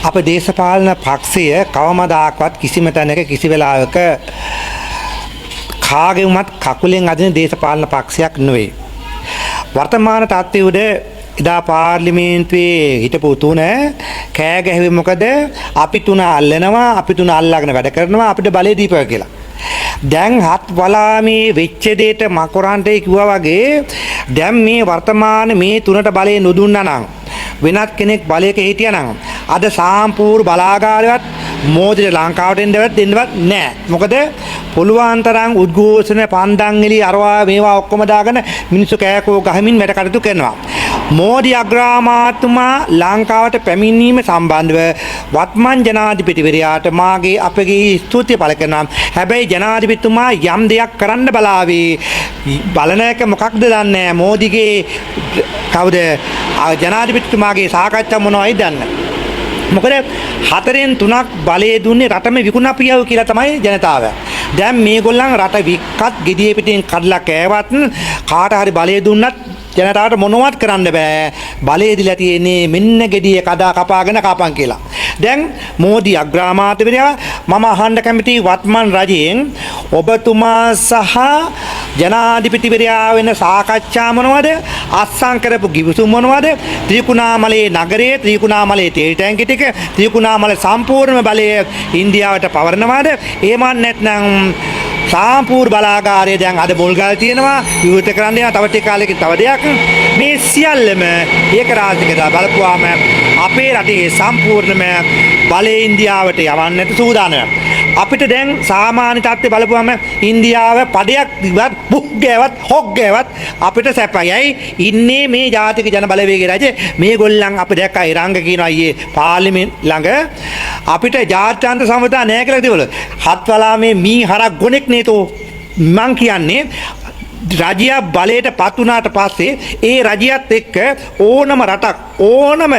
අප දේශපාලන පක්ෂය කවමදාකවත් කිසිම තැනක කිසි වෙලාවක කාගෙවුමත් කකුලෙන් අදින දේශපාලන පක්ෂයක් නෙවෙයි. වර්තමාන තත්ත්වය උඩ එදා පාර්ලිමේන්තුවේ හිටපු තුන කෑ ගැහුවේ මොකද? අපි තුන අල්ලනවා, අපි තුන අල්ලාගෙන වැඩ කරනවා, අපිට බලය දීපුවා කියලා. දැන් හත් වලාමේ වෙච්ච දෙයට මකොරන්ටේ කිව්වා වගේ දැන් මේ වර්තමාන මේ තුනට බලය නොදුන්නා නම් වෙනත් කෙනෙක් බලයක හිටියා නම් අද සාම්පූර් බලාගාරයවත් මෝදිට ලංකාවට දෙන්නවත් නැහැ. මොකද පුළුවන් තරම් උද්ඝෝෂණ පන්දන් එලි අරවා මේවා ඔක්කොම දාගෙන මිනිස්සු කෑකෝ ගහමින් වැඩ කටයුතු කරනවා. මෝදි අග්‍රාමාත්‍යතුමා ලංකාවට පැමිණීම සම්බන්ධව වත්මන් ජනාධිපතිවරයාට මාගේ අපගේ ස්තුතිය පළ කරනවා. හැබැයි ජනාධිපතිතුමා යම් දෙයක් කරන්න බලාවේ බලන එක මොකක්ද දන්නේ නැහැ. මෝදිගේ කවුද ජනාධිපතිතුමාගේ සාකච්ඡා මොනවයිද දන්නේ. මොකද 4න් 3ක් බලය දුන්නේ රටම විකුණපියව කියලා තමයි ජනතාව. දැන් මේගොල්ලන් රට වික්කත් gediye පිටින් කඩලා කෑවත් කාට හරි බලය දුන්නත් ජනතාවට මොනවත් කරන්න බෑ. බලය දීලා තියෙන්නේ මෙන්න gediye කඩා කපාගෙන කපන් කියලා. දැන් මෝදි අග්‍රාමාත්‍යවරයා මම අහන්න කැමති වත්මන් රජයෙන් ඔබතුමා සහ ජනාධිපතිවරයා වෙන සාකච්ඡා මොනවද? අත්සන් කරපු ගිවිසුම් මොනවද? ත්‍රිකුණාමලයේ නගරයේ ත්‍රිකුණාමලයේ තෙල් ටැංකි ටික ත්‍රිකුණාමල සම්පූර්ණ බලය ඉන්දියාවට පවරනවාද? එහෙම නැත්නම් සාම්පූර් බලාගාරය දැන් අද මුල්ගල් තියෙනවා විවෘත කරන්න යනවා තව ටික කාලෙකින් තව දෙයක් මේ සියල්ලම ඒක රාජ්‍යකද බලපුවාම අපේ රටේ සම්පූර්ණම බලය ඉන්දියාවට යවන්නට සූදානම්. අපිට දැන් සාමාන්‍ය තත්ත්වය බලපුවාම ඉන්දියාව පඩයක් දිවත් බුක් ගෑවත් හොක් ගෑවත් අපිට සැපයි. ඉන්නේ මේ ජාතික ජන බලවේගයේ රජේ මේගොල්ලන් අපි දැක්කා ඉරංග කියනවා අයියේ පාර්ලිමේන්තු ළඟ අපිට ජාත්‍යන්තර සම්විධානය නැහැ කියලා කිව්වලු. හත්වලා මේ මී හරක් ගොනෙක් නේතෝ මං කියන්නේ රජය බලයට පත් වුණාට පස්සේ ඒ රජයත් එක්ක ඕනම රටක් ඕනම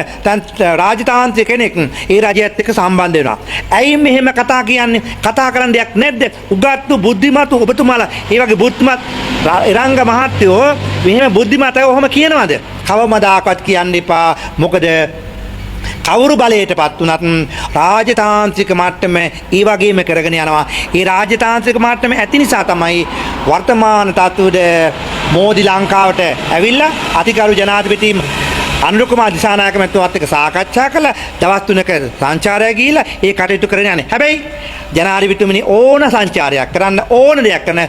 රාජතාන්ත්‍රික කෙනෙක් ඒ රජයත් එක්ක සම්බන්ධ වෙනවා. ඇයි මෙහෙම කතා කියන්නේ? කතා කරන්න දෙයක් නැද්ද? උගත්තු බුද්ධිමතු ඔබතුමාලා ඒ වගේ බුද්ධිමත් ඉරංග මහත්තයෝ මෙහෙම බුද්ධිමත් අය ඔහොම කියනවද? කවමදාකවත් කියන්න එපා. මොකද කවුරු බලයටපත් වුණත් රාජතාන්ත්‍රික මට්ටම ඒ වගේම කරගෙන යනවා. ඒ රාජතාන්ත්‍රික මට්ටම ඇති නිසා තමයි වර්තමාන තත්ත්වවල මෝදි ලංකාවට ඇවිල්ලා අතිගරු ජනාධිපති අනුර කුමාර දිසානායක මැතිතුමාත් එක්ක සාකච්ඡා කළා. දවස් 3ක සංචාරය ගිහිල්ලා ඒ කටයුතු කරගෙන යන්නේ. හැබැයි ජනාධිපතිතුමනි ඕන සංචාරයක් කරන්න ඕන දෙයක් කරන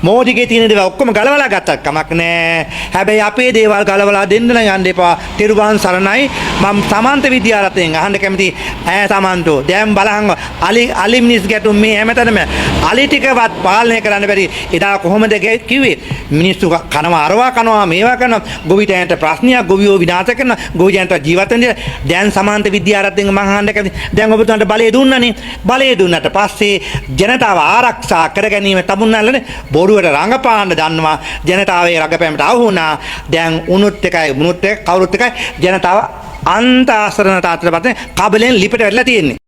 මෝදිගේ තියෙන දේවල් ඔක්කොම ගලවලා ගත්තත් කමක් නැහැ. හැබැයි අපේ දේවල් ගලවලා දෙන්න නම් යන්න එපා. තිරුවන් සරණයි. මම සමන්ත විද්‍යාලයෙන් අහන්න කැමති ඈ සමන්තෝ දැන් බලහන් අලි මිනිස් ගැටුම් මේ හැමතැනම අලි ටිකවත් පාලනය කරන්න බැරි. එදා කොහොමද කිව්වේ? මිනිස්සු කනවා අරවා කනවා මේවා කරනවා. ගොවිතැනට ප්‍රශ්නයක් ගොවියෝ විනාශ කරන ගොවියන්ට ජීවත් වෙන්න. දැන් සමන්ත විද්‍යාලයෙන් මම අහන්න කැමති දැන් ඔබතුමාට බලය දුන්නනේ. බලය දුන්නට පස්සේ ජනතාව ආරක්ෂා කර ගැනීම තමුන්නාලනේ බොරුවට රඟපාන්න දන්නවා. ජනතාවේ රඟපෑමට අහු වුණා. දැන් උනුත් එකයි මුනුත් එක කවුරුත් එකයි ජනතාව අන්ත ආසරණ තාත්තට පස්සේ කබලෙන් ලිපට වැටලා තියෙන්නේ.